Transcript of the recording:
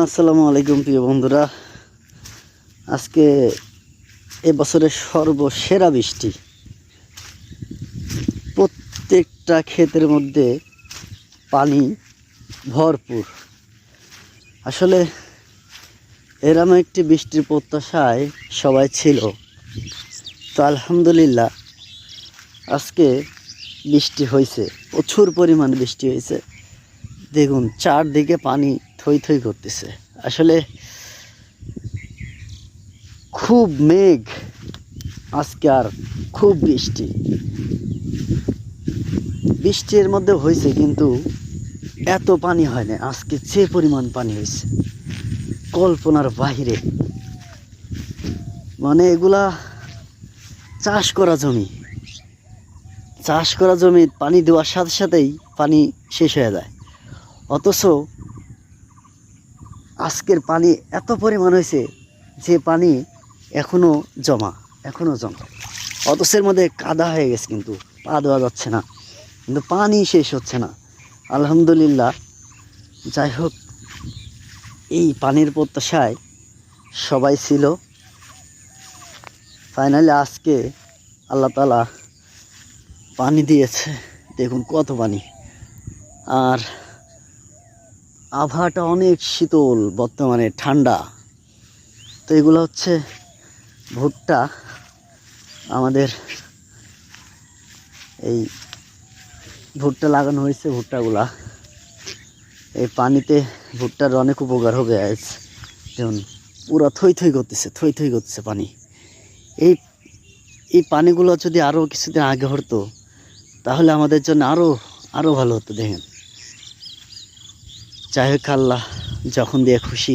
আসসালামু আলাইকুম প্রিয় বন্ধুরা। আজকে এবছরের সর্বসেরা বৃষ্টি, প্রত্যেকটা ক্ষেতের মধ্যে পানি ভরপুর। আসলে এরকম একটি বৃষ্টির প্রত্যাশায় সবাই ছিল, তো আলহামদুলিল্লাহ আজকে বৃষ্টি হয়েছে, প্রচুর পরিমাণ বৃষ্টি হয়েছে। দেখুন চারদিকে পানি থই থই করতেছে। আসলে খুব মেঘ আজকে, আর খুব বৃষ্টির মধ্যে হয়েছে, কিন্তু এত পানি হয় না। আজকে যে পরিমাণ পানি হয়েছে কল্পনার বাহিরে। মানে এগুলা চাষ করা জমি পানি দেওয়ার সাথে সাথেই পানি শেষ হয়ে যায়, অথচ আজকের পানি এত পরিমাণ হয়েছে যে পানি এখনো জমা, অথচ এর মধ্যে কাদা হয়ে গেছে, কিন্তু পা দেওয়া যাচ্ছে না, কিন্তু পানি শেষ হচ্ছে না। আলহামদুলিল্লাহ, যাই হোক, এই পানির প্রত্যাশায় সবাই ছিল। ফাইনালি আজকে আল্লাহ তাআলা পানি দিয়েছে। দেখুন কত পানি, আর আবহাওয়াটা অনেক শীতল, বর্তমানে ঠান্ডা। তো এগুলো হচ্ছে ভুট্টা। আমাদের এই ভুট্টা লাগানো হয়েছে, ভুট্টাগুলা এই পানিতে ভুট্টার অনেক উপকার হবে। আজ যেমন পুরো থই থই করতেছে পানি। এই এই পানিগুলো যদি আরও কিছুদিন আগে হতো তাহলে আমাদের জন্য আরও ভালো হতো। দেখেন, যাই হোক, আল্লাহ যখন দিয়ে খুশি